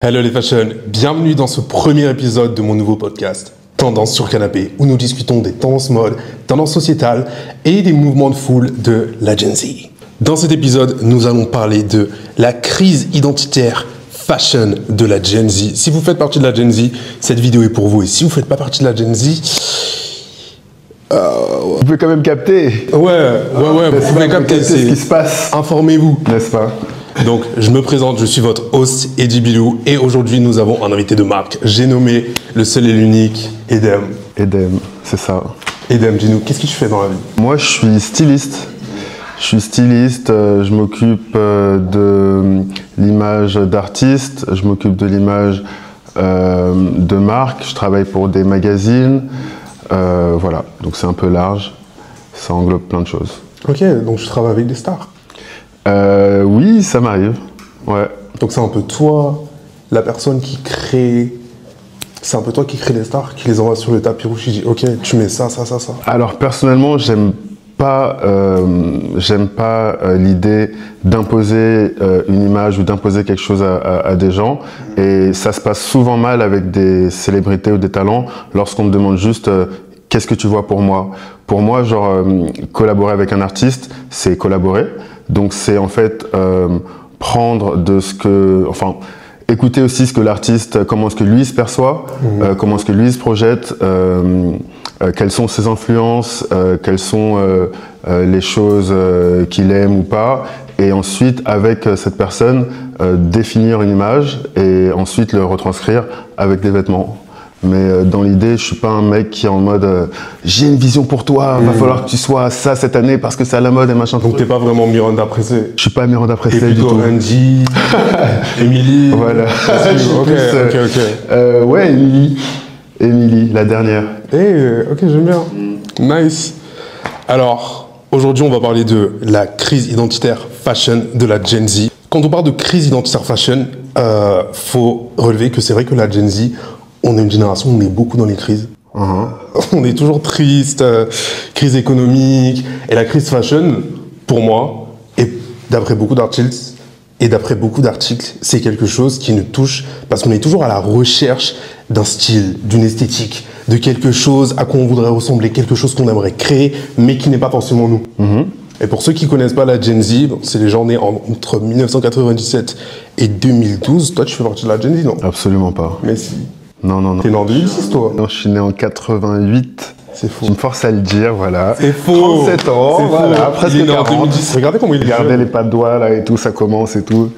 Hello les fashion, bienvenue dans ce premier épisode de mon nouveau podcast Tendance sur canapé où nous discutons des tendances mode, tendances sociétales et des mouvements de foule de la Gen Z. Dans cet épisode, nous allons parler de la crise identitaire fashion de la Gen Z. Si vous faites partie de la Gen Z, cette vidéo est pour vous, et si vous ne faites pas partie de la Gen Z, vous pouvez quand même capter. Ouais, vous pouvez capter ce qui se passe. Informez-vous. N'est-ce pas? Donc, je me présente, je suis votre host, Eddie Bilou, et aujourd'hui, nous avons un invité de marque. J'ai nommé le seul et l'unique, Edem. Edem, c'est ça. Edem, dis-nous, qu'est-ce que tu fais dans la vie? Moi, je suis styliste. Je m'occupe de l'image d'artiste, je m'occupe de l'image de marque, je travaille pour des magazines. Voilà, donc c'est un peu large, ça englobe plein de choses. Ok, donc je travaille avec des stars. Oui, ça m'arrive, ouais. Donc c'est un peu toi, la personne qui crée... C'est un peu toi qui crée les stars, qui les envoie sur le tapis rouge, qui dit ok, tu mets ça. Alors personnellement, j'aime pas l'idée d'imposer une image ou d'imposer quelque chose à des gens, et ça se passe souvent mal avec des célébrités ou des talents lorsqu'on me demande juste qu'est-ce que tu vois pour moi. Pour moi, genre collaborer avec un artiste, c'est collaborer. Donc c'est en fait prendre de ce que, enfin, écouter aussi ce que l'artiste, comment est-ce que lui se perçoit, comment est-ce que lui se projette, quelles sont ses influences, quelles sont les choses qu'il aime ou pas, et ensuite avec cette personne définir une image et ensuite le retranscrire avec des vêtements. Mais dans l'idée, je suis pas un mec qui est en mode j'ai une vision pour toi, va falloir que tu sois ça cette année parce que c'est à la mode et machin. Donc t'es pas vraiment Miranda Pressé? Je suis pas Miranda Pressé du tout. tout. Angie, Emily. Voilà. Ok. Ouais, Emily, la dernière. Ok, j'aime bien. Nice. Alors, aujourd'hui, on va parler de la crise identitaire fashion de la Gen Z. Quand on parle de crise identitaire fashion, faut relever que c'est vrai que la Gen Z, on est une génération où on est beaucoup dans les crises. On est toujours triste, crise économique. Et la crise fashion, pour moi, et d'après beaucoup d'articles, c'est quelque chose qui nous touche parce qu'on est toujours à la recherche d'un style, d'une esthétique, de quelque chose à quoi on voudrait ressembler, quelque chose qu'on aimerait créer, mais qui n'est pas forcément nous. Et pour ceux qui ne connaissent pas la Gen Z, c'est les gens nés entre 1997 et 2012. Toi, tu fais partie de la Gen Z, non? Absolument pas. Mais si. Non. T'es né en 2006, toi? Non, je suis né en 88. C'est faux. Je me force à le dire, voilà. C'est faux. 37 ans, c'est voilà, faux. presque Il est né en 40. 2010. Regardez comment il est. Regardez les pas de doigts là et tout, ça commence et tout.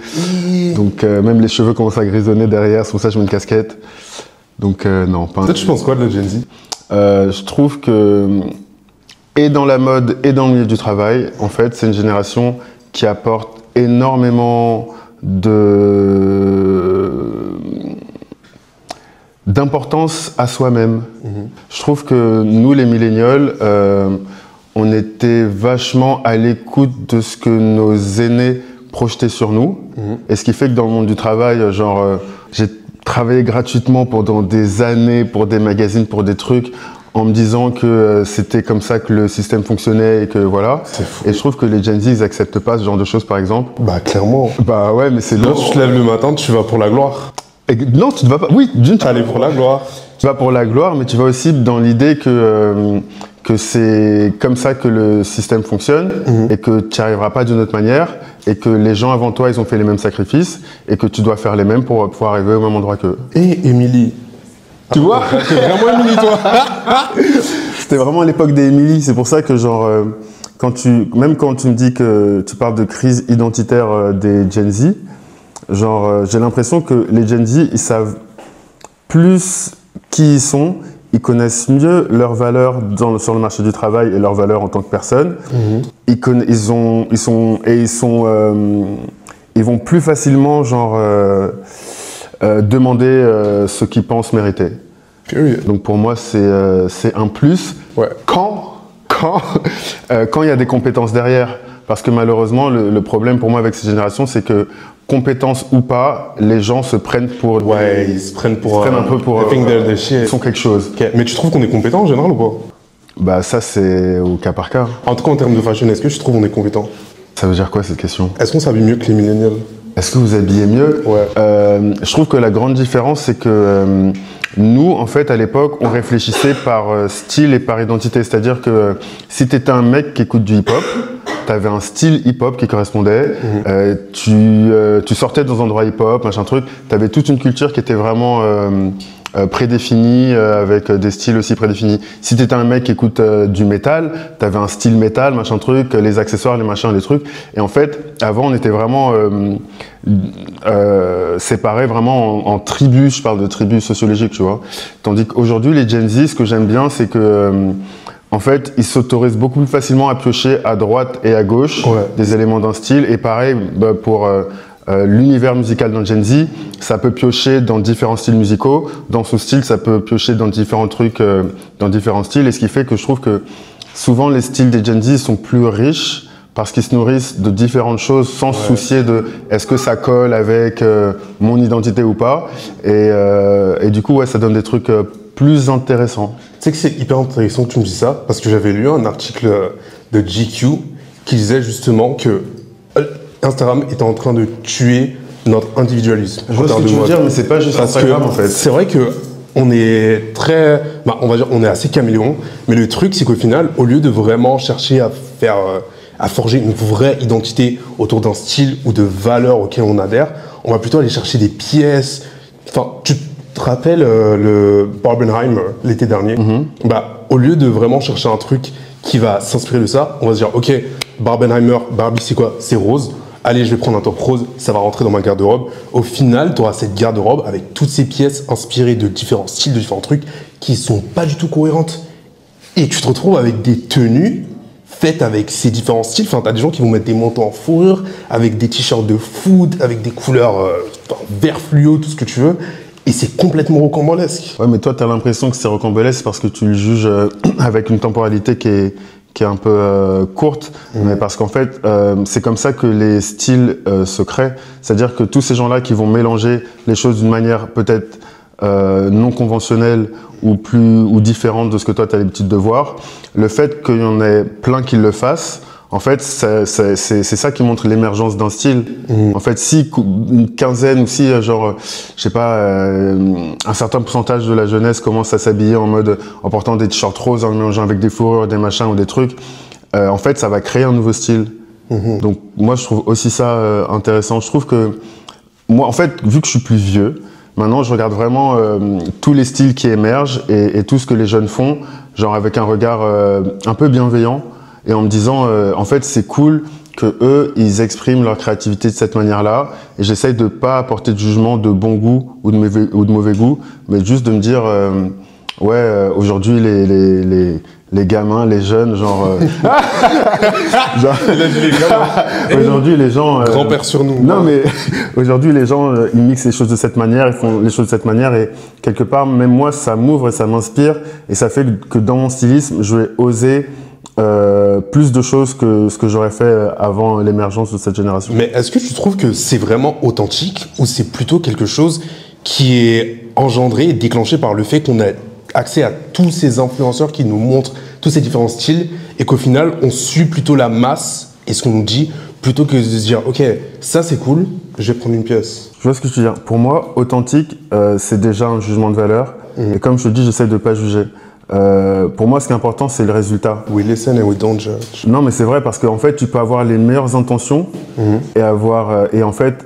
Donc même les cheveux commencent à grisonner derrière, c'est pour ça que je mets une casquette. Donc non, pas. Toi, tu penses quoi de la Gen Z? Je trouve que, et dans la mode et dans le milieu du travail, en fait, c'est une génération qui apporte énormément d'importance à soi-même. Je trouve que nous, les millénials, on était vachement à l'écoute de ce que nos aînés projetaient sur nous. Et ce qui fait que dans le monde du travail, genre, j'ai travaillé gratuitement pendant des années pour des magazines, pour des trucs, en me disant que c'était comme ça que le système fonctionnait et que voilà. Et je trouve que les Gen Z, ils acceptent pas ce genre de choses, par exemple. Bah, clairement. Bah ouais, mais c'est Quand tu te lèves le matin, tu vas pour la gloire. Non, tu ne vas pas. Oui, d'une, Tu allais pour la gloire. tu vas pour la gloire, mais tu vas aussi dans l'idée que c'est comme ça que le système fonctionne et que tu n'y arriveras pas d'une autre manière et que les gens avant toi, ils ont fait les mêmes sacrifices et que tu dois faire les mêmes pour pouvoir arriver au même endroit qu'eux. Et Emily. Tu vois? T'es vraiment Emily, toi? C'était vraiment l'époque des Emily. C'est pour ça que genre, même quand tu me dis que tu parles de crise identitaire des Gen Z, genre, j'ai l'impression que les Gen Z, ils savent plus qui ils sont, ils connaissent mieux leurs valeurs sur le marché du travail et leurs valeurs en tant que personne. Ils vont plus facilement, genre, demander ce qu'ils pensent mériter. Donc pour moi, c'est un plus. Ouais. Quand il y a des compétences derrière. Parce que malheureusement, le problème pour moi avec ces générations, c'est que compétences ou pas, les gens se prennent pour... Ouais, ils se prennent un peu pour... Ils sont quelque chose. Okay. Mais tu trouves qu'on est compétent en général ou pas? Bah ça, c'est au cas par cas. En tout cas, en termes de fashion, est-ce que tu trouves qu'on est compétent? Ça veut dire quoi cette question? Est-ce qu'on s'habille mieux que les millénials? Est-ce que vous habillez mieux? Ouais. Je trouve que la grande différence, c'est que nous, en fait, à l'époque, on réfléchissait par style et par identité. C'est-à-dire que si tu étais un mec qui écoute du hip-hop, tu avais un style hip-hop qui correspondait, tu sortais dans un endroit hip-hop, machin truc, tu avais toute une culture qui était vraiment prédéfinie, avec des styles aussi prédéfinis. Si tu étais un mec qui écoute du métal, tu avais un style métal, machin truc, les accessoires, les machins, les trucs. Et en fait, avant, on était vraiment séparés vraiment en tribus, je parle de tribus sociologiques, tu vois. Tandis qu'aujourd'hui, les Gen Z, ce que j'aime bien, c'est que en fait, ils s'autorisent beaucoup plus facilement à piocher à droite et à gauche des éléments d'un style. Et pareil, pour l'univers musical dans Gen Z, ça peut piocher dans différents styles musicaux. Dans ce style, ça peut piocher dans différents trucs, dans différents styles. Et ce qui fait que je trouve que souvent, les styles des Gen Z sont plus riches parce qu'ils se nourrissent de différentes choses sans se soucier de est-ce que ça colle avec mon identité ou pas. Et du coup, ça donne des trucs plus intéressants. Tu sais que c'est hyper intéressant que tu me dis ça, parce que j'avais lu un article de GQ qui disait justement que Instagram était en train de tuer notre individualisme. Je vois ce que tu veux dire, mais c'est pas juste Instagram en fait. C'est vrai que on est très, on va dire, on est assez caméléon, mais le truc c'est qu'au final, au lieu de vraiment chercher à faire, à forger une vraie identité autour d'un style ou de valeurs auxquelles on adhère, on va plutôt aller chercher des pièces. Enfin, tu te rappelles le Barbenheimer l'été dernier, au lieu de vraiment chercher un truc qui va s'inspirer de ça, on va se dire ok, Barbenheimer, Barbie c'est quoi? C'est rose. Allez, je vais prendre un top rose, ça va rentrer dans ma garde-robe. Au final, tu auras cette garde-robe avec toutes ces pièces inspirées de différents styles, de différents trucs qui sont pas du tout cohérentes. Et tu te retrouves avec des tenues faites avec ces différents styles. Enfin, tu as des gens qui vont mettre des manteaux en fourrure, avec des t-shirts de foot, avec des couleurs vert fluo, tout ce que tu veux. Et c'est complètement rocambolesque. Ouais, mais toi, tu as l'impression que c'est rocambolesque parce que tu le juges avec une temporalité qui est un peu courte, mais parce qu'en fait, c'est comme ça que les styles se créent. C'est-à-dire que tous ces gens-là qui vont mélanger les choses d'une manière peut-être non conventionnelle ou différente de ce que toi, tu as l'habitude de voir, le fait qu'il y en ait plein qui le fassent, en fait, c'est ça qui montre l'émergence d'un style. En fait, si une quinzaine ou si, genre, je sais pas, un certain pourcentage de la jeunesse commence à s'habiller en portant des t-shirts roses, en mélangeant avec des fourrures, des machins ou des trucs, en fait, ça va créer un nouveau style. Donc, moi, je trouve aussi ça intéressant. Je trouve que, moi, en fait, vu que je suis plus vieux, maintenant, je regarde vraiment tous les styles qui émergent et tout ce que les jeunes font, genre avec un regard un peu bienveillant. Et en me disant, en fait, c'est cool que eux, ils expriment leur créativité de cette manière-là. Et j'essaye de pas apporter de jugement de bon goût ou de mauvais goût, mais juste de me dire, aujourd'hui, les gamins, les jeunes, aujourd'hui, les gens... Grand-père sur nous. Non, mais aujourd'hui, les gens, ils mixent les choses de cette manière, ils font les choses de cette manière. Et quelque part, même moi, ça m'ouvre et ça m'inspire. Et ça fait que dans mon stylisme, je vais oser plus de choses que ce que j'aurais fait avant l'émergence de cette génération. Mais est-ce que tu trouves que c'est vraiment authentique ou c'est plutôt quelque chose qui est engendré et déclenché par le fait qu'on a accès à tous ces influenceurs qui nous montrent tous ces différents styles et qu'au final on suit plutôt la masse et ce qu'on nous dit plutôt que de se dire ok, ça c'est cool, je vais prendre une pièce. Je vois ce que tu veux dire. Pour moi, authentique, c'est déjà un jugement de valeur. Et comme je te dis, j'essaie de ne pas juger. Pour moi, ce qui est important, c'est le résultat. We listen and we don't judge. Non, mais c'est vrai parce qu'en fait, tu peux avoir les meilleures intentions et en fait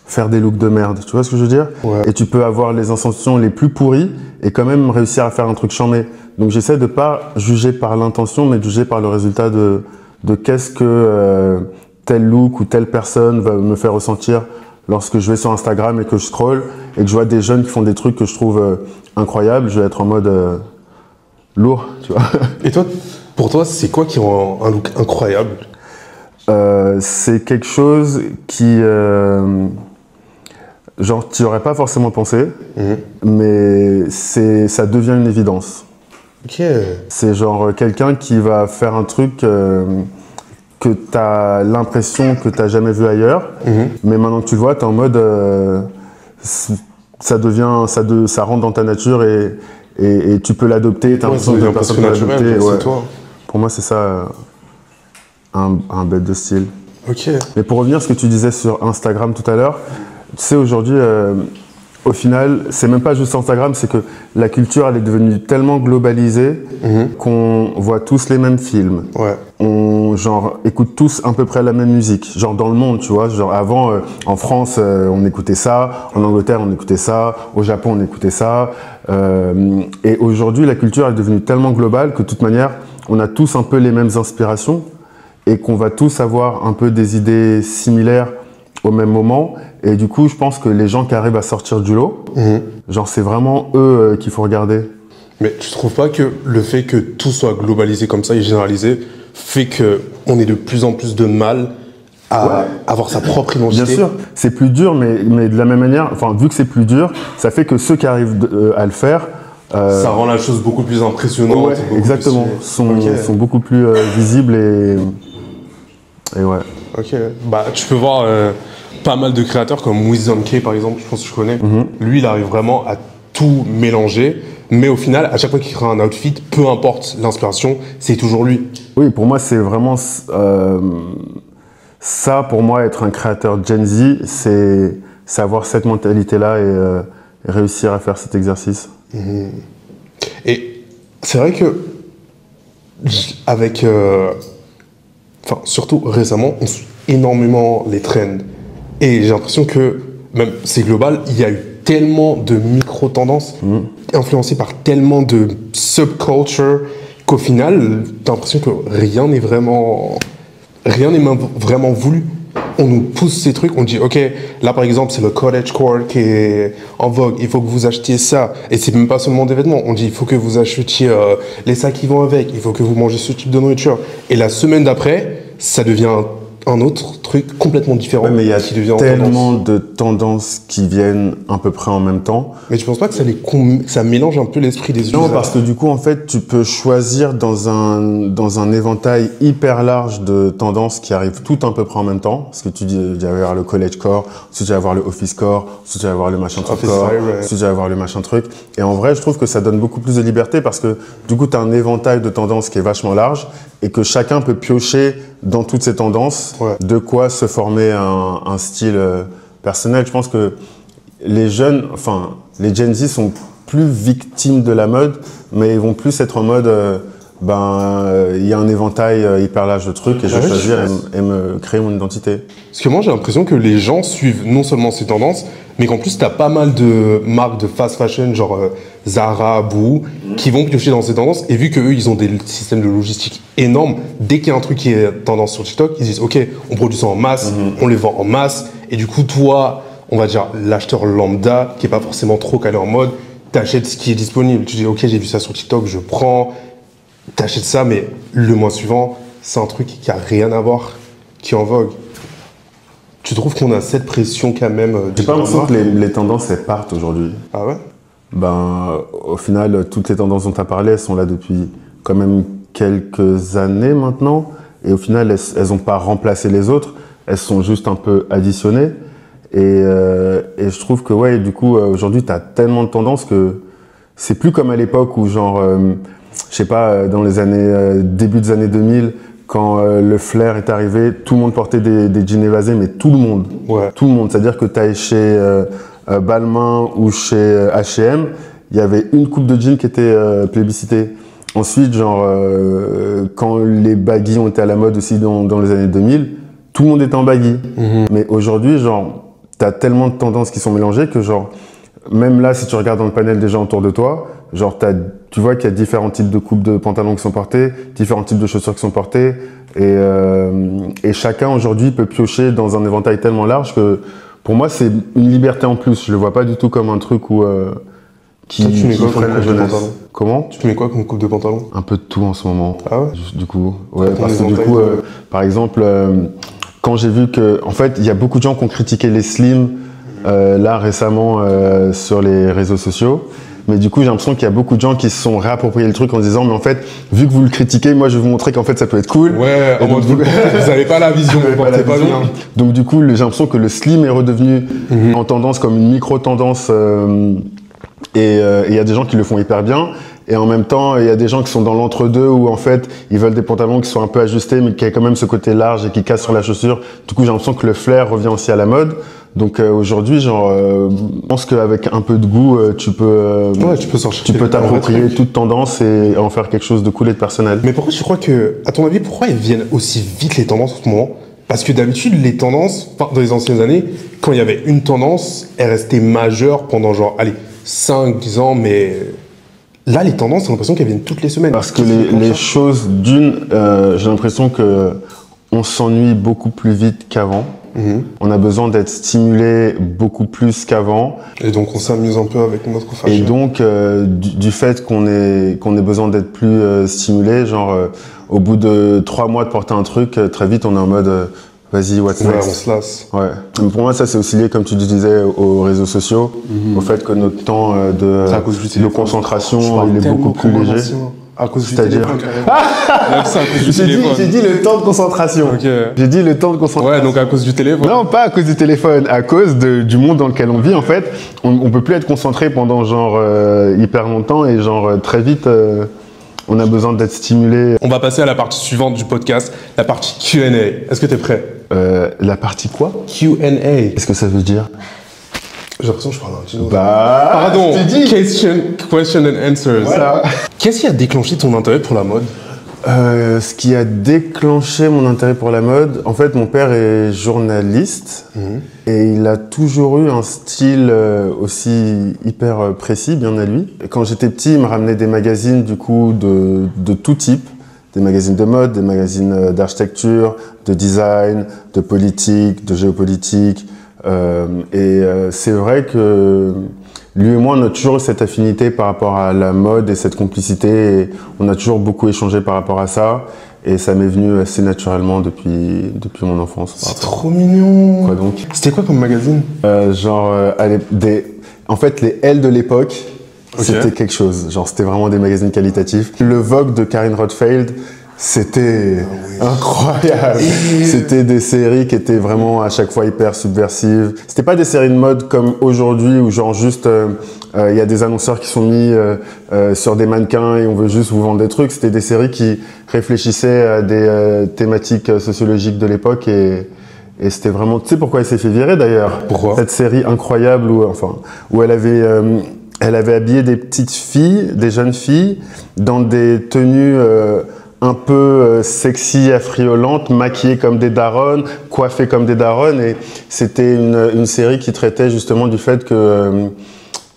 faire des looks de merde. Tu vois ce que je veux dire? Et tu peux avoir les intentions les plus pourries et quand même réussir à faire un truc chambé. Donc, j'essaie de pas juger par l'intention, mais de juger par le résultat de qu'est-ce que tel look ou telle personne va me faire ressentir lorsque je vais sur Instagram et que je scroll et que je vois des jeunes qui font des trucs que je trouve incroyables, je vais être en mode lourd, tu vois. Et toi, pour toi, c'est quoi qui rend un look incroyable? C'est quelque chose qui, genre, tu n'y aurais pas forcément pensé, mais ça devient une évidence. Ok. C'est genre quelqu'un qui va faire un truc que tu as l'impression que tu n'as jamais vu ailleurs, mais maintenant que tu le vois, tu es en mode ça rentre dans ta nature et tu peux l'adopter, tu as l'impression que personne peut l'adopter. Ouais. Toi. Pour moi, c'est ça un bête de style. Ok. Mais pour revenir à ce que tu disais sur Instagram tout à l'heure, tu sais, aujourd'hui, au final, c'est même pas juste Instagram, c'est que la culture, elle est devenue tellement globalisée qu'on voit tous les mêmes films. Ouais. On genre, écoute tous à peu près la même musique. Genre dans le monde, tu vois. Genre avant, en France, on écoutait ça. En Angleterre, on écoutait ça. Au Japon, on écoutait ça. Et aujourd'hui, la culture est devenue tellement globale que de toute manière, on a tous un peu les mêmes inspirations et qu'on va tous avoir un peu des idées similaires au même moment. Et du coup, je pense que les gens qui arrivent à sortir du lot, genre c'est vraiment eux qu'il faut regarder. Mais tu trouves pas que le fait que tout soit globalisé comme ça et généralisé fait qu'on ait de plus en plus de mal à avoir sa propre identité? Bien sûr, c'est plus dur, mais de la même manière, enfin, vu que c'est plus dur, ça fait que ceux qui arrivent à le faire... ça rend la chose beaucoup plus impressionnante. Ouais, beaucoup exactement, plus... sont beaucoup plus visibles et ouais. Ok, bah tu peux voir pas mal de créateurs comme Wisdom K par exemple, je pense que je connais. Lui, il arrive vraiment à tout mélanger, mais au final, à chaque fois qu'il crée un outfit, peu importe l'inspiration, c'est toujours lui. Oui, pour moi, c'est vraiment ça, pour moi, être un créateur Gen Z, c'est avoir cette mentalité-là et réussir à faire cet exercice. Et c'est vrai que, avec, enfin, surtout récemment, on suit énormément les trends. Et j'ai l'impression que, même c'est global, il y a eu tellement de micro-tendances influencées par tellement de subculture qu'au final, t'as l'impression que rien n'est vraiment voulu. On nous pousse ces trucs, on dit ok, là par exemple c'est le cottagecore qui est en vogue, il faut que vous achetiez ça. Et c'est même pas seulement des vêtements, on dit il faut que vous achetiez les sacs qui vont avec, il faut que vous mangez ce type de nourriture. Et la semaine d'après, ça devient un autre truc complètement différent. Ouais, mais il y a qui devient tellement de tendances qui viennent à peu près en même temps. Mais tu penses pas que ça mélange un peu l'esprit des Non, utilisateurs? parce que du coup, en fait, tu peux choisir dans un éventail hyper large de tendances qui arrivent toutes à peu près en même temps. Parce que tu dis, il va y avoir le college core, ensuite il va y avoir le office core, ensuite il va y avoir le machin truc core, ensuite il va y avoir le machin truc. Et en vrai, je trouve que ça donne beaucoup plus de liberté parce que du coup, tu as un éventail de tendances qui est vachement large et que chacun peut piocher dans toutes ces tendances de quoi se former un style personnel. Je pense que les jeunes, enfin, les Gen Z sont plus victimes de la mode, mais ils vont plus être en mode, il y a un éventail hyper large de trucs et je vais choisir et me créer mon identité. Parce que moi, j'ai l'impression que les gens suivent non seulement ces tendances, mais qu'en plus, tu as pas mal de marques de fast fashion, genre Zara, Boo, qui vont piocher dans ces tendances. Et vu qu'eux, ils ont des systèmes de logistique énormes, dès qu'il y a un truc qui est tendance sur TikTok, ils disent ok, on produit ça en masse, on les vend en masse. Et du coup, toi, on va dire l'acheteur lambda, qui est pas forcément trop calé en mode, t'achètes ce qui est disponible. Tu dis ok, j'ai vu ça sur TikTok, je prends, t'achètes ça, mais le mois suivant, c'est un truc qui a rien à voir, qui est en vogue. Tu trouves qu'on a cette pression quand même? J'ai pas l'impression que les tendances elles partent aujourd'hui. Ah ouais? Au final, toutes les tendances dont tu as parlé, elles sont là depuis quand même quelques années maintenant. Et au final, elles n'ont pas remplacé les autres, elles sont juste un peu additionnées. Et je trouve que ouais, du coup, aujourd'hui, tu as tellement de tendances que c'est plus comme à l'époque où genre, je sais pas, dans les années, début des années 2000, quand le flair est arrivé, tout le monde portait des jeans évasés, mais tout le monde. Ouais. Tout le monde. C'est-à-dire que tu ailles chez Balmain ou chez H&M, il y avait une coupe de jeans qui était plébiscitée. Ensuite, genre, quand les baggy ont été à la mode aussi dans les années 2000, tout le monde était en baggy. Mais aujourd'hui, genre, tu as tellement de tendances qui sont mélangées que genre, même là, si tu regardes dans le panel des gens autour de toi, genre tu vois qu'il y a différents types de coupes de pantalons qui sont portés, différents types de chaussures qui sont portées, et chacun aujourd'hui peut piocher dans un éventail tellement large que pour moi c'est une liberté en plus. Je le vois pas du tout comme un truc où qui freine la jeunesse. Comment? Tu mets quoi comme coupe de pantalon? Un peu de tout en ce moment. Ah ouais? Du coup, ouais, parce que du coup, par exemple, quand j'ai vu que, en fait, il y a beaucoup de gens qui ont critiqué les slims là récemment sur les réseaux sociaux. Mais du coup, j'ai l'impression qu'il y a beaucoup de gens qui se sont réappropriés le truc en disant, mais en fait, vu que vous le critiquez, moi, je vais vous montrer qu'en fait, ça peut être cool. Ouais, en mode, vous n'avez pas la vision, vous portez pas bien. Donc, du coup, j'ai l'impression que le slim est redevenu en tendance comme une micro-tendance. Et il y a des gens qui le font hyper bien. Et en même temps, il y a des gens qui sont dans l'entre-deux où en fait, ils veulent des pantalons qui sont un peu ajustés, mais qui aient quand même ce côté large et qui cassent sur la chaussure. Du coup, j'ai l'impression que le flair revient aussi à la mode. Donc aujourd'hui, genre, je pense qu'avec un peu de goût, tu peux t'approprier toute tendance et en faire quelque chose de cool et de personnel. Mais pourquoi tu crois que, à ton avis, pourquoi elles viennent aussi vite les tendances en ce moment? Parce que d'habitude, les tendances, dans les anciennes années, quand il y avait une tendance, elle restait majeure pendant genre, allez, 5-10 ans, mais là, les tendances, j'ai l'impression qu'elles viennent toutes les semaines. Parce que les choses, j'ai l'impression que on s'ennuie beaucoup plus vite qu'avant. On a besoin d'être stimulé beaucoup plus qu'avant. Et donc, on s'amuse un peu avec notre fashion. Et donc, du fait qu'on ait besoin d'être plus stimulé, genre, au bout de 3 mois de porter un truc, très vite, on est en mode, vas-y, what's next? Ouais, on se lasse. Ouais. Mais pour moi, ça, c'est aussi lié, comme tu disais, aux réseaux sociaux, au fait que notre temps de concentration, il est beaucoup plus léger. À cause du téléphone, J'ai dit le temps de concentration. Okay. J'ai dit le temps de concentration. Ouais, donc à cause du téléphone. Non, pas à cause du téléphone, à cause du monde dans lequel on vit, en fait. On peut plus être concentré pendant genre hyper longtemps et genre très vite, on a besoin d'être stimulé. On va passer à la partie suivante du podcast, la partie Q&A. Est-ce que tu es prêt? La partie quoi? Q&A. Qu'est-ce que ça veut dire? J'ai l'impression que je parle d'un Pardon, question and answers. Voilà. Qu'est-ce qui a déclenché ton intérêt pour la mode? Ce qui a déclenché mon intérêt pour la mode, en fait, mon père est journaliste et il a toujours eu un style aussi hyper précis, bien à lui. Et quand j'étais petit, il me ramenait des magazines du coup de tout type, des magazines de mode, des magazines d'architecture, de design, de politique, de géopolitique. C'est vrai que lui et moi, on a toujours eu cette affinité par rapport à la mode et cette complicité. Et on a toujours beaucoup échangé par rapport à ça. Et ça m'est venu assez naturellement depuis mon enfance. C'est trop mignon. Quoi donc? C'était quoi comme magazine? En fait, les L de l'époque, c'était quelque chose. Genre, c'était vraiment des magazines qualitatifs. Le Vogue de Karine Rothfeld, c'était incroyable. C'était des séries qui étaient vraiment à chaque fois hyper subversives. C'était pas des séries de mode comme aujourd'hui où genre juste y a des annonceurs qui sont mis sur des mannequins et on veut juste vous vendre des trucs. C'était des séries qui réfléchissaient à des thématiques sociologiques de l'époque et c'était vraiment... Tu sais pourquoi elle s'est fait virer d'ailleurs? Pourquoi? Cette série incroyable où elle avait habillé des petites filles, des jeunes filles, dans des tenues un peu sexy, affriolantes, maquillées comme des daronnes, coiffées comme des daronnes. Et c'était une série qui traitait justement du fait que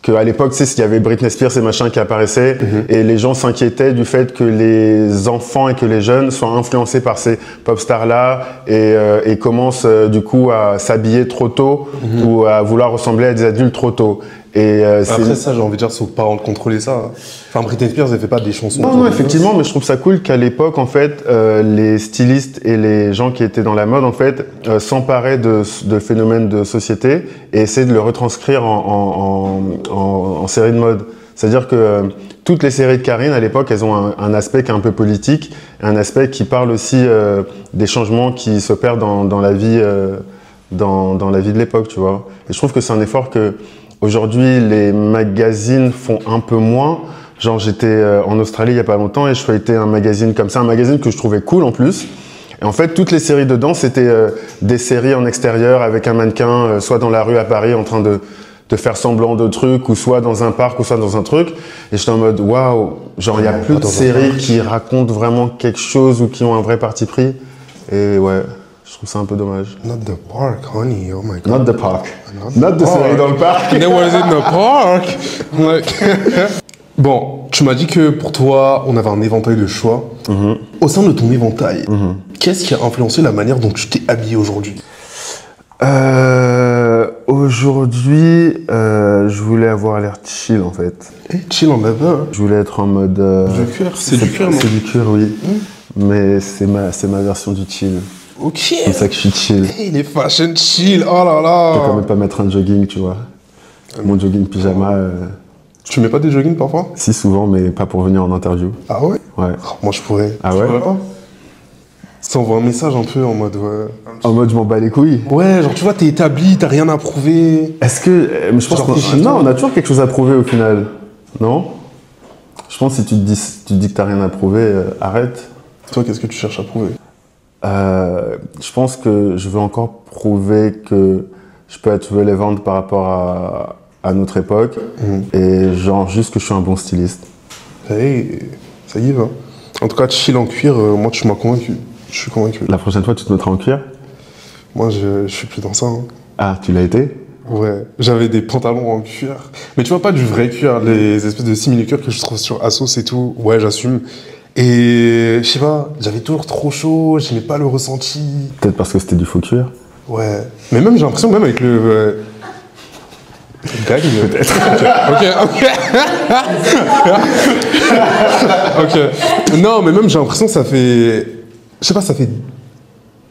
à l'époque, tu sais, il y avait Britney Spears et machin qui apparaissaient, et les gens s'inquiétaient du fait que les enfants et que les jeunes soient influencés par ces pop stars-là et commencent du coup à s'habiller trop tôt ou à vouloir ressembler à des adultes trop tôt. Après ça, j'ai envie de dire, c'est aux parents de contrôler ça. Enfin, Britney Spears, elle fait pas des chansons. Non, effectivement, mais je trouve ça cool qu'à l'époque, en fait, les stylistes et les gens qui étaient dans la mode, en fait, s'emparaient de phénomènes de société et essaient de le retranscrire en série de mode. C'est-à-dire que toutes les séries de Karine, à l'époque, elles ont un aspect qui est un peu politique, un aspect qui parle aussi des changements qui s'opèrent dans la vie, dans la vie de l'époque, tu vois. Et je trouve que c'est un effort que aujourd'hui, les magazines font un peu moins. Genre, j'étais en Australie il y a pas longtemps et je feuilletais un magazine comme ça, un magazine que je trouvais cool en plus. Et en fait, toutes les séries dedans, c'était des séries en extérieur avec un mannequin, soit dans la rue à Paris en train de faire semblant de trucs, ou soit dans un parc, ou soit dans un truc. Et j'étais en mode, waouh, genre, il y a plus de séries qui racontent vraiment quelque chose ou qui ont un vrai parti pris. Et ouais. Je trouve ça un peu dommage. Not the park, honey. Oh my God. Not the park. Not the série dans le parc. There was in the park. Bon, tu m'as dit que pour toi, on avait un éventail de choix. Au sein de ton éventail, qu'est-ce qui a influencé la manière dont tu t'es habillé aujourd'hui? Aujourd'hui, je voulais avoir l'air chill en fait. Chill en leather. Je voulais être en mode... Du cuir, c'est du cuir, non? C'est du cuir, oui. Mais c'est ma version du chill. Ok. C'est comme ça que je suis chill. Hey, les fashion chill, oh là là. Je peux quand même pas mettre un jogging, tu vois. Mon jogging pyjama... Tu mets pas des joggings parfois? Si, souvent, mais pas pour venir en interview. Ah ouais? Ouais. Oh, moi, je pourrais. Ah ouais? Tu pourrais pas? Ça envoie un message un peu en mode... Ouais. En mode, je m'en bats les couilles. Ouais, genre, tu vois, t'es établi, t'as rien à prouver. Est-ce que... je pense qu'on... Non, on a toujours quelque chose à prouver au final. Non? Je pense que si tu te dis que t'as rien à prouver, arrête. Toi, qu'est-ce que tu cherches à prouver? Je pense que je veux encore prouver que je peux être relevant par rapport à notre époque et genre juste que je suis un bon styliste. Hey, ça y va. En tout cas, chill en cuir, moi tu m'as convaincu. Je suis convaincu. La prochaine fois, tu te mettras en cuir? Moi, je suis plus dans ça. Hein. Ah, tu l'as été? Ouais, j'avais des pantalons en cuir. Mais tu vois, pas du vrai cuir, les espèces de simili-cuir que je trouve sur Asos et tout. Ouais, j'assume. Et je sais pas, j'avais toujours trop chaud, j'aimais pas le ressenti. Peut-être parce que c'était du faux cuir? Ouais. Mais même, j'ai l'impression, même avec le. Gag, peut-être. Ok. Non, mais même, j'ai l'impression que ça fait. Je sais pas, ça fait.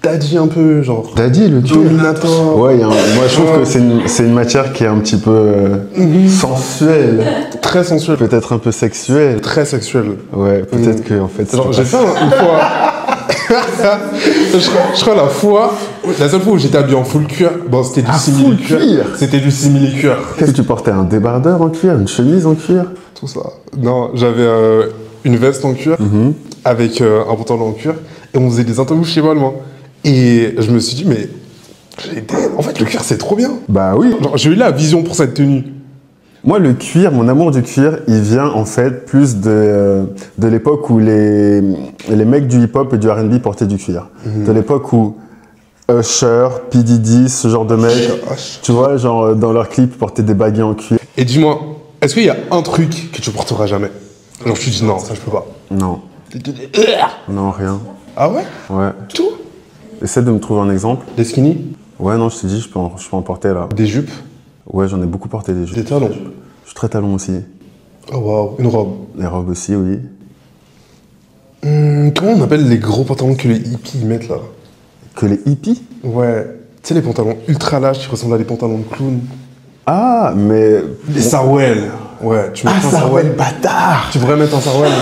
Daddy un peu, genre. Daddy, le cuir? Dominator. Ouais, moi je trouve que c'est une matière qui est un petit peu sensuelle. Très sensuelle. Peut-être un peu sexuelle. Très sexuelle. Ouais, peut-être que en fait. Genre, j'ai fait une fois. je crois la seule fois où j'étais habillé en full cuir, bon, c'était du simili-cuir. C'était du simili-cuir. Qu'est-ce que tu portais? Un débardeur en cuir? Une chemise en cuir? Tout ça. Non, j'avais une veste en cuir avec un pantalon en cuir et on faisait des interviews chez moi. Et je me suis dit, mais en fait, le cuir, c'est trop bien. Bah oui. J'ai eu la vision pour cette tenue. Moi, le cuir, mon amour du cuir, il vient en fait plus de l'époque où les mecs du hip-hop et du R&B portaient du cuir. De l'époque où Usher, P. Diddy, ce genre de mecs, tu vois, genre dans leurs clips, portaient des baguettes en cuir. Et dis-moi, est-ce qu'il y a un truc que tu porteras jamais? Genre, je te dis non, ça je peux pas. Non. Non, rien. Ah ouais? Ouais. Tout? Essaie de me trouver un exemple. Des skinny? Ouais, non, je t'ai dit, je peux en porter là. Des jupes? Ouais, j'en ai beaucoup porté des jupes. Des talons? Je suis très talon aussi. Oh waouh, une robe. Les robes aussi, oui. Comment on appelle les gros pantalons que les hippies mettent là? Que les hippies? Ouais. Tu sais, les pantalons ultra larges qui ressemblent à des pantalons de clown. Ah, mais. Les Sarwell. Ouais, tu mets un Sarwell. Bâtard! Tu pourrais mettre un Sarwell?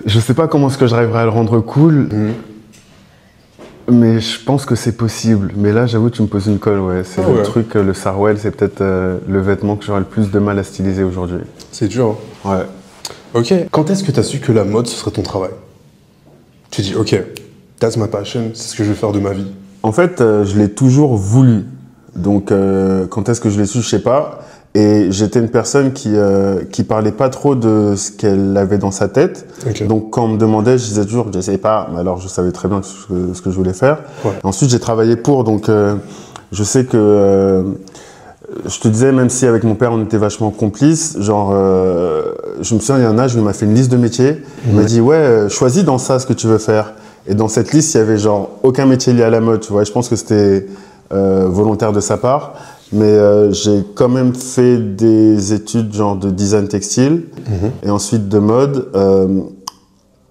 Je sais pas comment est-ce que j'arriverai à le rendre cool. Mais je pense que c'est possible. Mais là, j'avoue, tu me poses une colle, ouais. C'est le truc, le Sarwell, c'est peut-être le vêtement que j'aurais le plus de mal à styliser aujourd'hui. C'est dur. Hein. Ouais. Ok. Quand est-ce que tu as su que la mode, ce serait ton travail? Tu dis, ok, that's my passion, c'est ce que je vais faire de ma vie. En fait, je l'ai toujours voulu. Donc, quand est-ce que je l'ai su, je sais pas. Et j'étais une personne qui parlait pas trop de ce qu'elle avait dans sa tête. Okay. Donc quand on me demandait, je disais toujours que j'essayais pas. Mais alors je savais très bien ce que je voulais faire. Ouais. Ensuite j'ai travaillé pour. Donc je sais que je te disais, même si avec mon père on était vachement complices, genre je me souviens il y a un âge où il m'a fait une liste de métiers. Il m'a dit ouais, choisis dans ça ce que tu veux faire. Et dans cette liste il y avait genre aucun métier lié à la mode. Tu vois. Et je pense que c'était volontaire de sa part. Mais j'ai quand même fait des études genre de design textile et ensuite de mode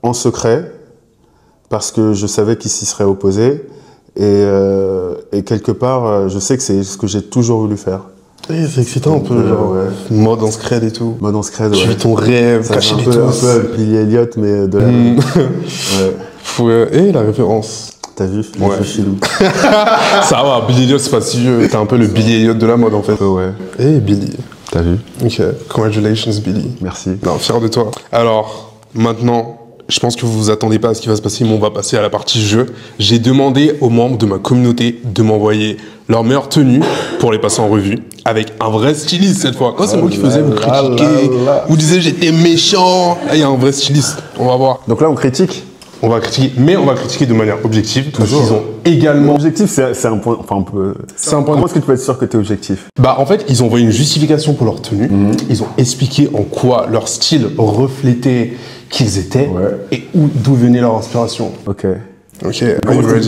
en secret parce que je savais qu'il s'y serait opposé et quelque part je sais que c'est ce que j'ai toujours voulu faire. Et c'est excitant un peu, genre mode en scred et tout. Mode en scred, Tu vis ton rêve, caché les tous. Un peu Billy Elliot mais de la... Et la référence. T'as vu le film? Ça va, Billy Elliot, c'est pas si vieux. T'es un peu le Billy Elliot de la mode, en fait. Ouais. Et Billy. T'as vu? Ok, congratulations, Billy. Merci. Non, fier de toi. Alors, maintenant, je pense que vous vous attendez pas à ce qui va se passer, mais on va passer à la partie jeu. J'ai demandé aux membres de ma communauté de m'envoyer leur meilleure tenue pour les passer en revue, avec un vrai styliste cette fois. Quand c'est moi qui faisais, vous critiquez, vous disiez j'étais méchant. Là, il y a un vrai styliste. On va voir. Donc là, on critique? On va critiquer, mais on va critiquer de manière objective, parce qu'ils ont également... Objectif, c'est un point... Enfin, on peut... C'est un point... Comment est-ce que tu peux être sûr que tu es objectif? Bah, en fait, ils ont envoyé une justification pour leur tenue. Ils ont expliqué en quoi leur style reflétait qui ils étaient et d'où venait leur inspiration. Ok. Ok.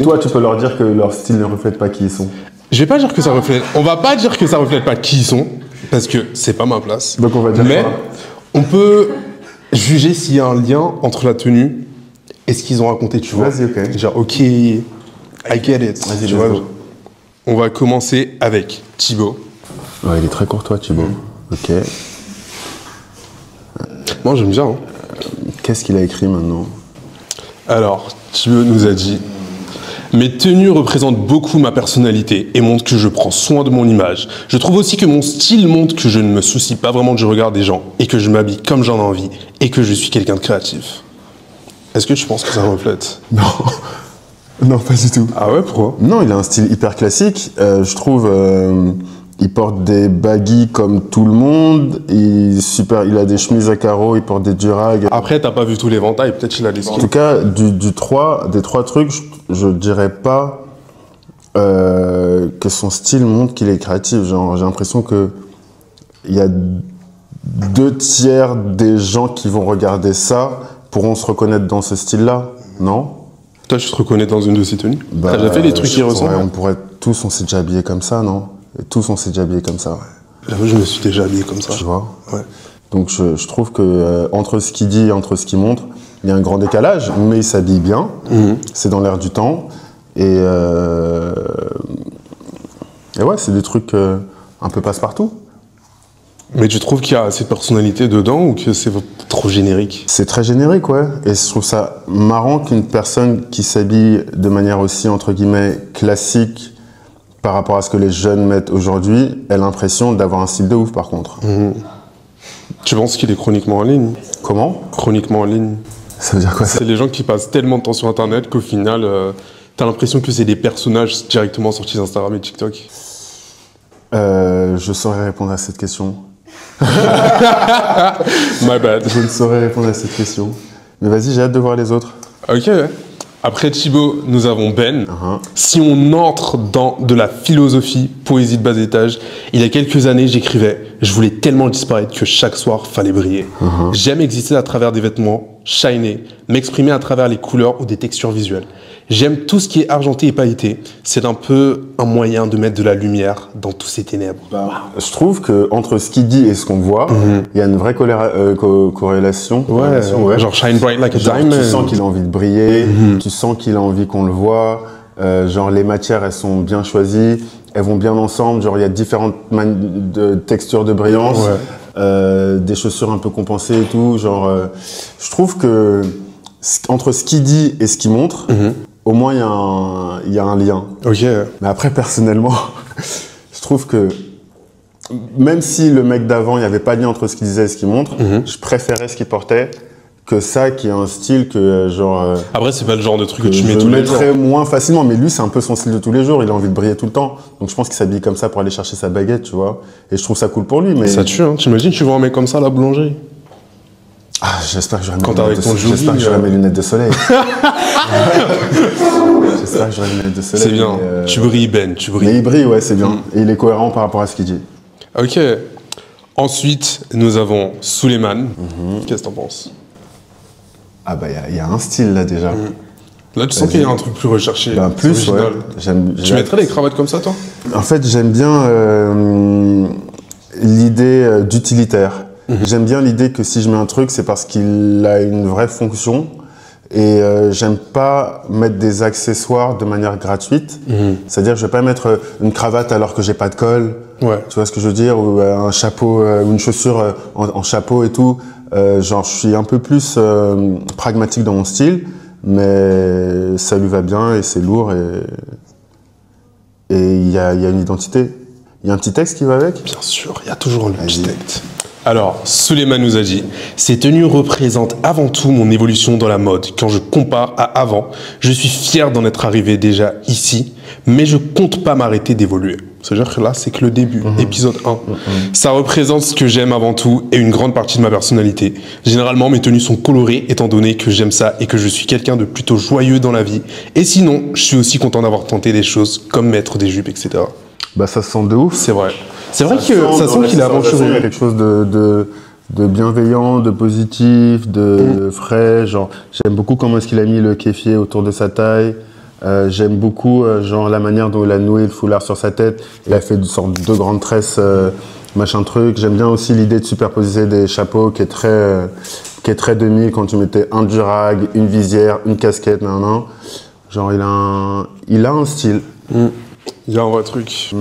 Toi, tu peux leur dire que leur style ne reflète pas qui ils sont. Je vais pas dire que ça reflète... On va pas dire que ça reflète pas qui ils sont, parce que c'est pas ma place. Donc on va dire mais quoi? On peut juger s'il y a un lien entre la tenue et ce qu'ils ont raconté, tu vois. Vas-y, ok. Genre, ok, I get it. Vas-y, tu vois. On va commencer avec Thibaut. Ouais, il est très courtois, Thibaut. Ok. Moi, j'aime bien. Hein. Qu'est-ce qu'il a écrit maintenant? Alors, Thibaut nous a dit Mes tenues représentent beaucoup ma personnalité et montrent que je prends soin de mon image. Je trouve aussi que mon style montre que je ne me soucie pas vraiment du regard des gens et que je m'habille comme j'en ai envie et que je suis quelqu'un de créatif. Est-ce que tu penses que ça reflète? Non. Non, pas du tout. Ah ouais, pourquoi? Non, il a un style hyper classique. Je trouve, il porte des baggy comme tout le monde. Il a des chemises à carreaux, il porte des durags. Après, t'as pas vu tous les ventailles, peut-être qu'il a des skins. En tout cas, des trois trucs, je dirais pas que son style montre qu'il est créatif. Genre, j'ai l'impression que il y a 2/3 des gens qui vont regarder ça pourront se reconnaître dans ce style-là, non? Toi, tu te reconnais dans une de ces tenues? T'as déjà fait des trucs qui ressemblent? On pourrait tous, on s'est déjà habillés comme ça, non? Et tous, on s'est déjà habillés comme ça. J'avoue, je me suis déjà habillé comme ça. Tu vois? Ouais. Donc je trouve que entre ce qu'il dit et entre ce qu'il montre, il y a un grand décalage, mais il s'habille bien. C'est dans l'air du temps. Et ouais, c'est des trucs un peu passe-partout. Mais tu trouves qu'il y a assez de personnalité dedans ou que c'est trop générique? C'est très générique, ouais. Et je trouve ça marrant qu'une personne qui s'habille de manière aussi, entre guillemets, classique par rapport à ce que les jeunes mettent aujourd'hui, ait l'impression d'avoir un style de ouf, par contre. Tu penses qu'il est chroniquement en ligne? Comment? Chroniquement en ligne. Ça veut dire quoi, ça? C'est les gens qui passent tellement de temps sur Internet qu'au final, t'as l'impression que c'est des personnages directement sortis d'Instagram et TikTok. Je saurais répondre à cette question. My bad. Je ne saurais répondre à cette question. Mais vas-y, j'ai hâte de voir les autres. Ok. Après Thibaut, nous avons Ben. Si on entre dans de la philosophie, poésie de bas étage, il y a quelques années, j'écrivais « Je voulais tellement disparaître que chaque soir, fallait briller. J'aime exister à travers des vêtements, shiner, m'exprimer à travers les couleurs ou des textures visuelles. J'aime tout ce qui est argenté et pailleté. C'est un peu un moyen de mettre de la lumière dans tous ces ténèbres. » Je trouve qu'entre ce qu'il dit et ce qu'on voit, il y a une vraie corrélation. Ouais. Genre shine bright like a diamond. Tu sens qu'il a envie de briller, tu sens qu'il a envie qu'on le voit. Genre les matières, elles sont bien choisies, elles vont bien ensemble. Genre il y a différentes textures de brillance, des chaussures un peu compensées et tout. Genre, je trouve que entre ce qu'il dit et ce qu'il montre, au moins il y a un lien. Ok. Mais après, personnellement, je trouve que même si le mec d'avant, il n'y avait pas de lien entre ce qu'il disait et ce qu'il montre, je préférais ce qu'il portait que ça qui est un style que genre... Après, c'est pas le genre de truc que tu mets je tous les jours. mettrais moins facilement, mais lui, c'est un peu son style de tous les jours. Il a envie de briller tout le temps. Donc je pense qu'il s'habille comme ça pour aller chercher sa baguette, tu vois. Et je trouve ça cool pour lui. Mais... Ça tue, hein. T'imagines, tu vois un mec comme ça à la boulangerie? Ah, j'espère que j'aurai mes lunettes de soleil. J'espère que j'aurai mes lunettes de soleil. C'est bien. Tu brilles, Ben, tu brilles. Mais il brille, ouais, c'est bien. Et il est cohérent par rapport à ce qu'il dit. Ok. Ensuite, nous avons Suleiman. Qu'est-ce que t'en penses? Ah bah, il y a un style, là, déjà. Là, tu sens qu'il y a un truc plus recherché. Ben, plus, ouais. Tu mettrais des cravates comme ça, toi? En fait, j'aime bien l'idée d'utilitaire. J'aime bien l'idée que si je mets un truc, c'est parce qu'il a une vraie fonction. Et j'aime pas mettre des accessoires de manière gratuite. C'est-à-dire, je vais pas mettre une cravate alors que j'ai pas de col. Ouais. Tu vois ce que je veux dire? Ou un chapeau, ou une chaussure en chapeau et tout. Genre, je suis un peu plus pragmatique dans mon style, mais ça lui va bien et c'est lourd et il y a une identité. Il y a un petit texte qui va avec? Bien sûr, il y a toujours un petit texte. Alors, Suleiman nous a dit « Ces tenues représentent avant tout mon évolution dans la mode. Quand je compare à avant, je suis fier d'en être arrivé déjà ici, mais je compte pas m'arrêter d'évoluer. » C'est-à-dire que là, c'est que le début, épisode 1. Ça représente ce que j'aime avant tout et une grande partie de ma personnalité. Généralement, mes tenues sont colorées étant donné que j'aime ça et que je suis quelqu'un de plutôt joyeux dans la vie. Et sinon, je suis aussi content d'avoir tenté des choses comme mettre des jupes, etc. Bah ça se sent de ouf. C'est vrai. C'est vrai que ça sent qu'il a aventuré. Il y a quelque chose de bienveillant, de positif, de frais. Genre, j'aime beaucoup comment est-ce qu'il a mis le kéfier autour de sa taille. J'aime beaucoup genre la manière dont il a noué le foulard sur sa tête. Il a fait une sorte de grandes tresses, machin truc. J'aime bien aussi l'idée de superposer des chapeaux qui est très demi quand tu mettais un durag, une visière, une casquette, nan. Genre il a un style. Il y a un vrai truc.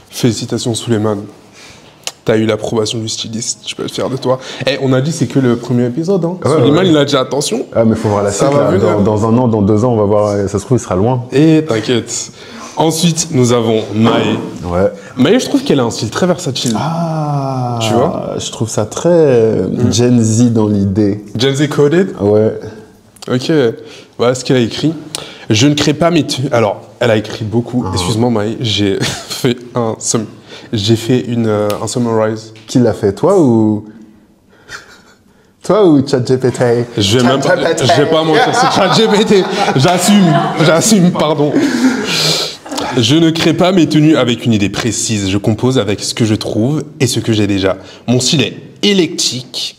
Félicitations Suleiman. T'as eu l'approbation du styliste, je peux être fier de toi. Eh, on a dit c'est que le premier épisode, hein. Ouais, Suleiman, ouais. il a dit attention. Ah, mais faut voir la Ça suite, va là. venir. Dans un an, dans 2 ans, on va voir, ça se trouve, il sera loin. Et t'inquiète. Ensuite, nous avons Maë. Ouais. Maë, je trouve qu'elle a un style très versatile. Ah, Tu vois? je trouve ça très Gen Z dans l'idée. Gen Z coded. Ouais. Ok. Voilà ce qu'elle a écrit. Je ne crée pas mes tenues. Alors, elle a écrit beaucoup. Excuse-moi, Maë, j'ai fait un summarize. Qui l'a fait, toi ou ChatGPT? Je vais pas mentir, c'est ChatGPT. J'assume, pardon. Je ne crée pas mes tenues avec une idée précise. Je compose avec ce que je trouve et ce que j'ai déjà. Mon style est éclectique.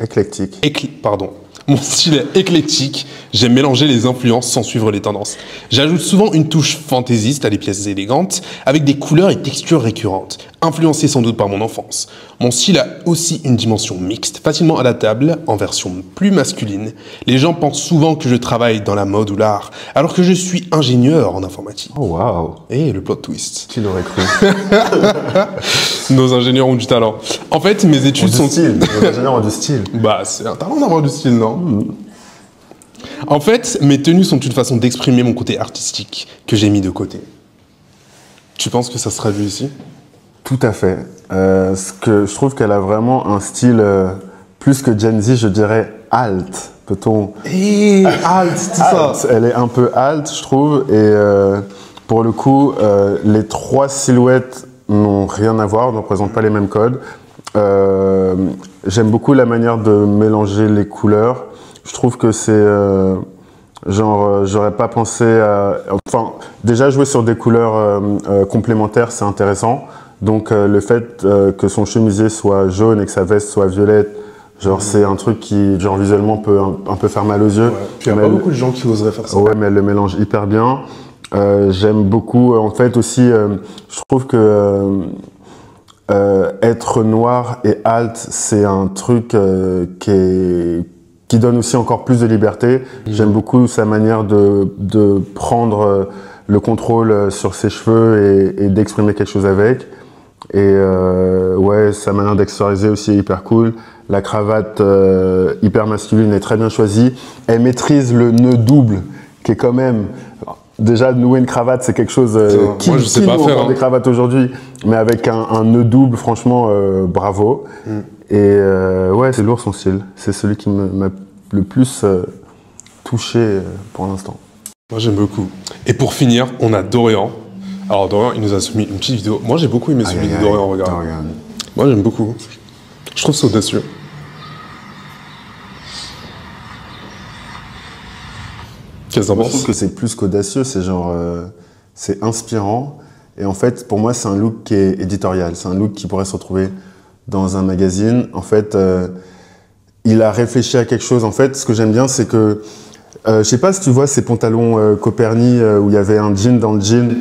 Pardon. Mon style est éclectique. J'aime mélanger les influences sans suivre les tendances. J'ajoute souvent une touche fantaisiste à des pièces élégantes, avec des couleurs et textures récurrentes, influencées sans doute par mon enfance. Mon style a aussi une dimension mixte, facilement adaptable, en version plus masculine. Les gens pensent souvent que je travaille dans la mode ou l'art, alors que je suis ingénieur en informatique. Oh, waouh. Et le plot twist. Qui l'aurait cru? Nos ingénieurs ont du talent. En fait, mes études sont... style. Les ingénieurs ont du style. Bah, c'est un talent d'avoir du style, non? En fait, mes tenues sont une façon d'exprimer mon côté artistique que j'ai mis de côté. Tu penses que ça se traduit ici? Tout à fait. Je trouve qu'elle a vraiment un style plus que Gen Z, je dirais alt. Peut-on... alt, tout ça. Elle est un peu alt, je trouve. Et pour le coup, les 3 silhouettes n'ont rien à voir, ne représentent pas les mêmes codes. J'aime beaucoup la manière de mélanger les couleurs. Je trouve que c'est j'aurais pas pensé à... Enfin, déjà jouer sur des couleurs complémentaires, c'est intéressant. Donc le fait que son chemisier soit jaune et que sa veste soit violette, genre c'est un truc qui, genre visuellement, peut un peu faire mal aux yeux. Ouais. Puis il n'y a pas beaucoup de gens qui oseraient faire ça. Ouais, mais elle le mélange hyper bien. J'aime beaucoup, en fait aussi, je trouve que être noir et alt, c'est un truc qui donne aussi encore plus de liberté. J'aime beaucoup sa manière de prendre le contrôle sur ses cheveux et d'exprimer quelque chose avec. Et ouais, sa manière d'accessoriser aussi est hyper cool. La cravate hyper masculine est très bien choisie. Elle maîtrise le nœud double, qui est quand même... Déjà, nouer une cravate, c'est quelque chose qui moi, je sais pas nous faire, encore des cravates aujourd'hui, mais avec un nœud double, franchement, bravo. Et ouais, c'est lourd son style. C'est celui qui m'a le plus touché pour l'instant. Moi, j'aime beaucoup. Et pour finir, on a Dorian. Alors, Dorian, il nous a soumis une petite vidéo. Moi, j'ai beaucoup aimé celui de Dorian, regarde. Moi, j'aime beaucoup. Je trouve ça audacieux. Qu'est-ce que t'en Je trouve penses? que c'est plus qu'audacieux, c'est genre... c'est inspirant. Et en fait, pour moi, c'est un look qui est éditorial. C'est un look qui pourrait se retrouver dans un magazine. En fait, il a réfléchi à quelque chose. En fait, ce que j'aime bien, c'est que... je sais pas si tu vois ces pantalons Coperni où il y avait un jean dans le jean.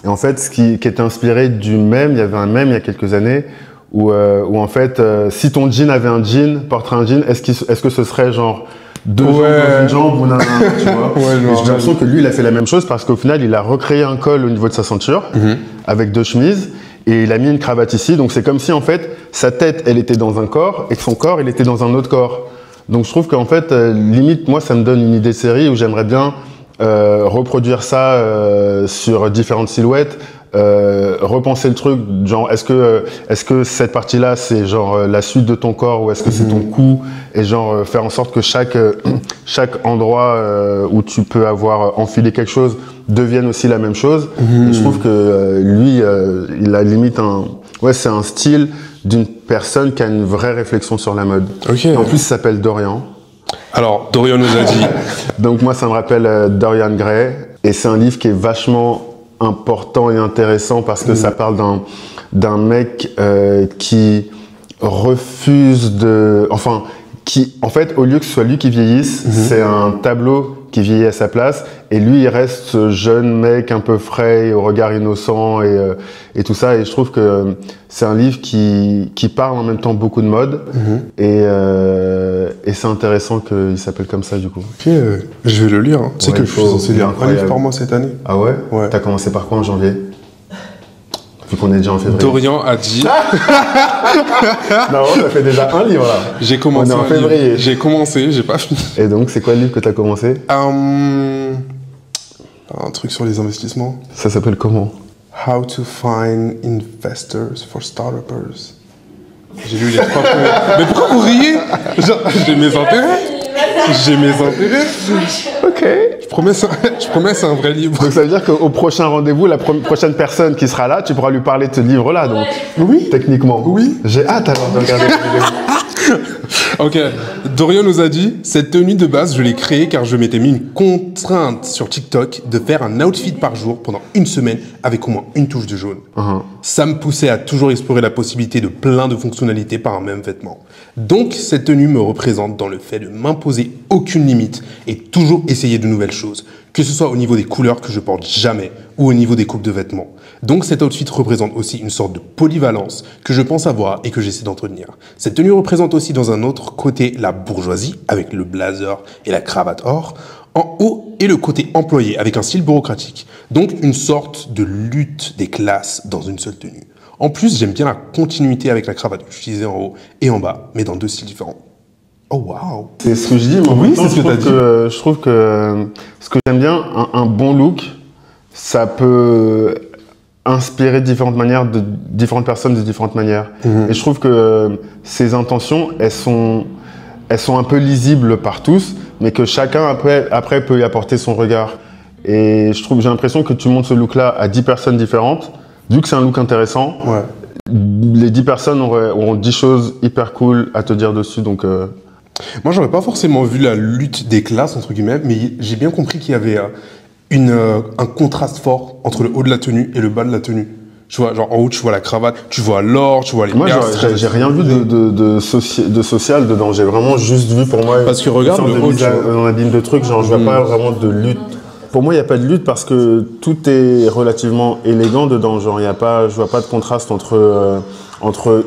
Et en fait, ce qui était inspiré du mème, il y avait un mème il y a quelques années où en fait, si ton jean avait un jean, porterait un jean, est-ce que ce serait genre... deux jambes dans une jambe ou nanana, tu vois. Et j'ai l'impression que lui, il a fait la même chose parce qu'au final, il a recréé un col au niveau de sa ceinture avec 2 chemises et il a mis une cravate ici. Donc c'est comme si en fait, sa tête, elle était dans un corps et que son corps, il était dans un autre corps. Donc je trouve qu'en fait, limite, moi, ça me donne une idée de série où j'aimerais bien reproduire ça sur différentes silhouettes. Repenser le truc, genre est-ce que cette partie-là c'est genre la suite de ton corps ou est-ce que c'est ton cou et genre faire en sorte que chaque endroit où tu peux avoir enfilé quelque chose devienne aussi la même chose. Et je trouve que lui il a limite c'est un style d'une personne qui a une vraie réflexion sur la mode. En plus il s'appelle Dorian. Alors Dorian nous a dit. Donc moi ça me rappelle Dorian Gray et c'est un livre qui est vachement important et intéressant parce que ça parle d'un mec qui refuse de... Enfin, qui, en fait, au lieu que ce soit lui qui vieillisse, c'est un tableau qui vieillit à sa place et lui, il reste ce jeune mec un peu frais, au regard innocent et tout ça. Et je trouve que c'est un livre qui parle en même temps beaucoup de mode et c'est intéressant qu'il s'appelle comme ça du coup. Ok, je vais le lire. Hein. Tu sais que je suis censé lire un livre par mois cette année. Ah ouais? Ouais. T'as commencé par quoi en janvier? Vu qu'on est déjà en février. Dorian a dit... Non, ça fait déjà un livre là. J'ai commencé On est en février. J'ai commencé, j'ai pas fini. Et donc, c'est quoi le livre que tu as commencé? Un truc sur les investissements. Ça s'appelle comment? How to find investors for startups. J'ai lu les 3 premiers. Mais pourquoi vous riez? Genre, j'ai mes intérêts. J'ai mes intérêts. Ok. Je promets, c'est un vrai livre. Donc ça veut dire qu'au prochain rendez-vous, la prochaine personne qui sera là, tu pourras lui parler de ce livre-là, donc. Oui. Techniquement. Oui. J'ai hâte alors de regarder cette vidéo. Ok, Dorian nous a dit, cette tenue de base, je l'ai créée car je m'étais mis une contrainte sur TikTok de faire un outfit par jour pendant une semaine avec au moins une touche de jaune. Ça me poussait à toujours explorer la possibilité de plein de fonctionnalités par un même vêtement. Donc, cette tenue me représente dans le fait de m'imposer aucune limite et toujours essayer de nouvelles choses, que ce soit au niveau des couleurs que je porte jamais ou au niveau des coupes de vêtements. Donc cet outfit représente aussi une sorte de polyvalence que je pense avoir et que j'essaie d'entretenir. Cette tenue représente aussi dans un autre côté la bourgeoisie avec le blazer et la cravate or, en haut et le côté employé avec un style bureaucratique. Donc une sorte de lutte des classes dans une seule tenue. En plus, j'aime bien la continuité avec la cravate utilisée en haut et en bas, mais dans 2 styles différents. Oh waouh! C'est ce que je dis, mais oui, c'est ce que tu as dit. Je trouve que ce que j'aime bien, un bon look, ça peut inspirer de différentes manières, de différentes personnes de différentes manières. Et je trouve que ces intentions, elles sont un peu lisibles par tous, mais que chacun après peut y apporter son regard. Et j'ai l'impression que tu montres ce look-là à 10 personnes différentes, vu que c'est un look intéressant. Ouais. Les 10 personnes auront 10 choses hyper cool à te dire dessus, donc... Moi, j'aurais pas forcément vu la lutte des classes, entre guillemets, mais j'ai bien compris qu'il y avait un contraste fort entre le haut de la tenue et le bas de la tenue. Tu vois, genre en haut, tu vois la cravate, tu vois l'or, tu vois les Moi, j'ai rien vu de social dedans. J'ai vraiment juste vu pour moi... Parce que regarde le haut, on abîme de trucs, genre je vois pas vraiment de lutte. Pour moi, il n'y a pas de lutte parce que tout est relativement élégant dedans. Genre, je vois pas de contraste entre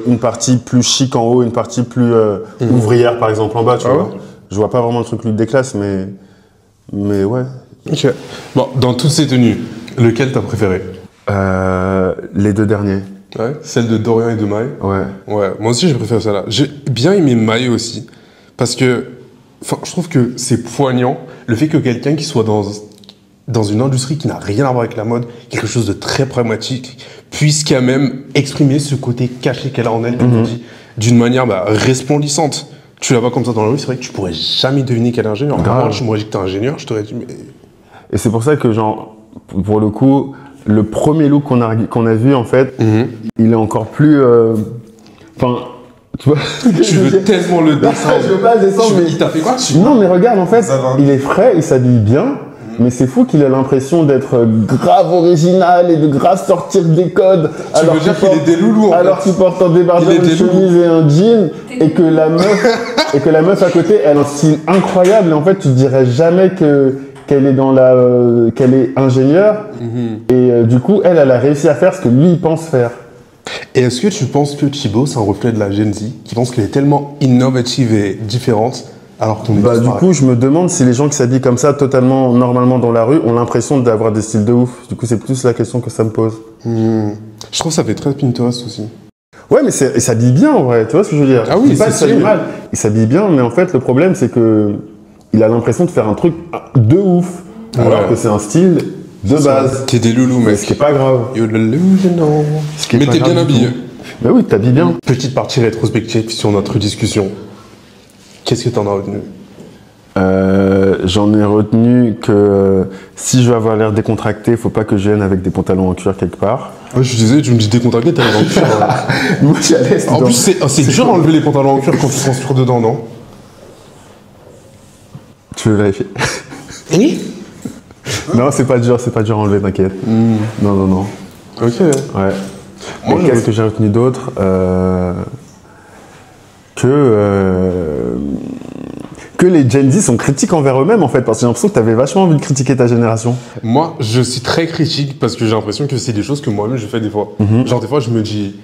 une partie plus chic en haut et une partie plus ouvrière, par exemple, en bas, tu vois. Ouais. Je vois pas vraiment le truc lutte des classes, mais ouais. Ok. Bon, dans toutes ces tenues, lequel t'as préféré? Les 2 derniers. Ouais. Celle de Dorian et de Maï? Ouais. Ouais, moi aussi j'ai préféré celle-là. J'ai bien aimé Maï aussi, parce que je trouve que c'est poignant le fait que quelqu'un qui soit dans une industrie qui n'a rien à voir avec la mode, quelque chose de très pragmatique, puisse quand même exprimer ce côté caché qu'elle a en elle, comme on dit, d'une manière resplendissante. Tu la vois comme ça dans la rue, c'est vrai que tu pourrais jamais deviner qu'elle est ingénieure. Moi, je m'aurais dit que t'es ingénieur, je t'aurais dit mais... Et c'est pour ça que, genre, pour le coup, le premier look qu'on a vu, en fait, il est encore plus... Enfin, tu vois... Tu veux tellement le dessin. Je veux pas le dessin, mais... Il t'a fait quoi? Non, mais regarde, en fait, il est frais, il s'habille bien, mais c'est fou qu'il ait l'impression d'être grave original et de grave sortir des codes. Tu veux dire qu'il est des loulous, en fait. Alors qu'il porte un débardeur de chemise et un jean, et que la meuf à côté, elle a un style incroyable, et en fait, tu dirais jamais qu'elle est qu'elle est ingénieure, et du coup, elle a réussi à faire ce que lui, il pense faire. Et est-ce que tu penses que Thibaut, c'est un reflet de la Gen Z, qui pense qu'elle est tellement innovative et différente, alors qu'on est du coup, je me demande si les gens qui s'habillent comme ça, totalement normalement dans la rue, ont l'impression d'avoir des styles de ouf. Du coup, c'est plus la question que ça me pose. Je trouve que ça fait très Pinterest aussi. Ouais, mais il s'habille bien en vrai, tu vois ce que je veux dire? Ah oui, c'est pas qu'il s'habille mal. Il s'habille bien, mais en fait, le problème, c'est que il a l'impression de faire un truc de ouf, alors que c'est un style de base. T'es des loulous, mec. Ce qui est pas grave. You're delusional. Mais t'es bien habillé. Bah oui, t'habilles bien. Petite partie rétrospective sur notre discussion. Qu'est-ce que t'en as retenu? J'en ai retenu que si je veux avoir l'air décontracté, faut pas que je vienne avec des pantalons en cuir quelque part. Ouais, je suis désolé, tu me dis décontracté, t'as l'air en cuir. Moi, je suis à l'aise. En plus, c'est dur à enlever les pantalons en cuir quand tu transpires dedans, non? Tu veux vérifier? Non, c'est pas dur à enlever, t'inquiète. Non. Ok. Ouais. Moi, qu'est-ce que j'ai retenu d'autre? Que les Gen Z sont critiques envers eux-mêmes, en fait, parce que j'ai l'impression que tu avais vachement envie de critiquer ta génération. Moi, je suis très critique parce que j'ai l'impression que c'est des choses que moi-même je fais des fois. Genre, des fois, je me dis,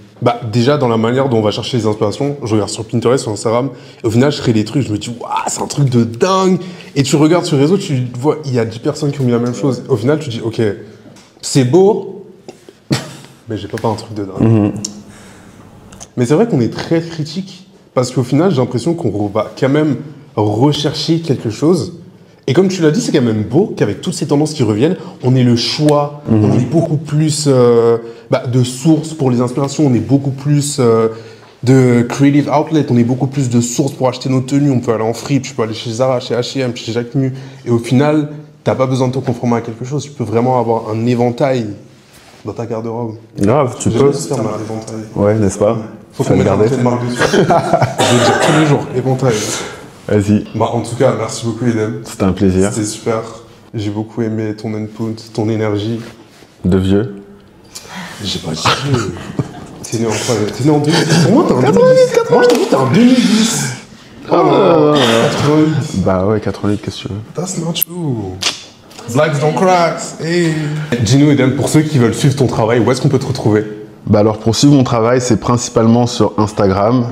déjà, dans la manière dont on va chercher les inspirations, je regarde sur Pinterest, sur Instagram, et au final, je crée des trucs, je me dis, waouh, c'est un truc de dingue. Et tu regardes sur les réseaux, tu vois, il y a 10 personnes qui ont mis la même chose. Au final, tu dis, ok, c'est beau, Mais j'ai pas un truc de dingue. Mais c'est vrai qu'on est très critique parce qu'au final, j'ai l'impression qu'on va quand même rechercher quelque chose. Et comme tu l'as dit, c'est quand même beau qu'avec toutes ces tendances qui reviennent, on ait le choix, on ait beaucoup plus de sources pour les inspirations, on est beaucoup plus de creative outlet, on est beaucoup plus de sources pour acheter nos tenues. On peut aller en fripe, tu peux aller chez Zara, chez H&M, chez Jacquemus. Et au final, t'as pas besoin de te conformer à quelque chose. Tu peux vraiment avoir un éventail dans ta garde-robe. Grave, tu peux. Faire mal, éventail. Ouais, n'est-ce pas? Faut qu'on mette un trait de marque dessus. Je vais dire tous les jours, éventail. Vas-y. Bah, en tout cas, merci beaucoup, Eden. C'était un plaisir. C'était super. J'ai beaucoup aimé ton input, ton énergie. De vieux. J'ai pas dit vieux. T'es né en 2010. Pour moi, t'es en 2010. Moi, je t'ai dit, t'es en 2010. Oh, 88. Bah ouais, 88, qu'est-ce que tu veux? That's not true. Blacks don't crack. Hey. Gino, Eden, pour ceux qui veulent suivre ton travail, où est-ce qu'on peut te retrouver? Bah alors, pour suivre mon travail, c'est principalement sur Instagram.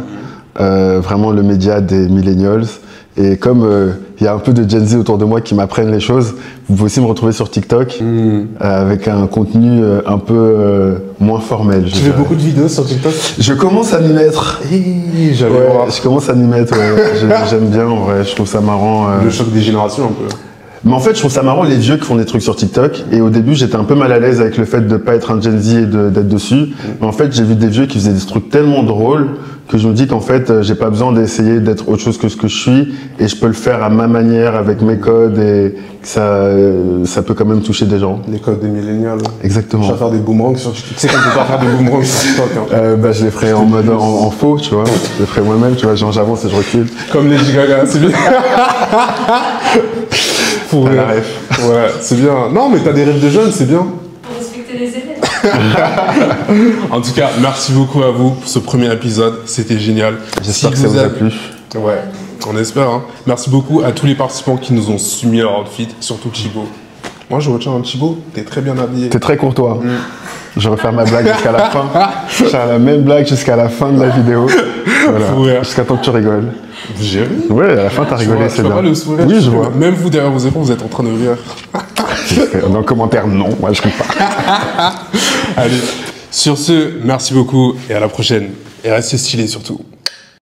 Vraiment le média des millennials. Et comme il y a un peu de Gen Z autour de moi qui m'apprennent les choses, vous pouvez aussi me retrouver sur TikTok avec un contenu un peu moins formel. Tu fais beaucoup de vidéos sur TikTok? Je commence à m'y mettre. J'allais Ouais, voir. je commence à m'y mettre. Ouais. J'aime bien en vrai. Je trouve ça marrant. Le choc des générations un peu. Mais en fait, je trouve ça marrant les vieux qui font des trucs sur TikTok. Et au début, j'étais un peu mal à l'aise avec le fait de pas être un Gen Z et d'être dessus. Mais en fait, j'ai vu des vieux qui faisaient des trucs tellement drôles que je me dis qu'en fait, j'ai pas besoin d'essayer d'être autre chose que ce que je suis. Et je peux le faire à ma manière, avec mes codes. Et ça peut quand même toucher des gens. Les codes des millénials. Exactement. Je vais faire des boomerangs sur TikTok. Tu sais qu'on peut pas faire des boomerangs sur TikTok. Hein. Bah, je les ferai en mode en faux, tu vois. Je les ferai moi-même, tu vois. Genre, j'avance et je recule. Comme Lady Gaga, c'est bien. Pour la ref. Ouais, c'est bien. Non, mais t'as des rêves de jeunes, c'est bien. Pour respecter les élèves. En tout cas, merci beaucoup à vous pour ce premier épisode. C'était génial. J'espère que ça vous a plu. Ouais, on espère. Hein. Merci beaucoup à tous les participants qui nous ont soumis leur outfit, surtout Chibo. Moi, je retiens un Chibo. T'es très bien habillé. T'es très courtois. Je vais refaire ma blague jusqu'à la fin. Je vais faire la même blague jusqu'à la fin de la vidéo. Voilà. Jusqu'à temps que tu rigoles. J'ai ri. Ouais, à la fin, t'as rigolé, c'est bien. Pas le sourire, oui, je vois. Même vous, derrière vos écrans, vous êtes en train de rire. Dans le commentaire, non, moi, je ris pas. Allez, sur ce, merci beaucoup et à la prochaine. Et restez stylés surtout.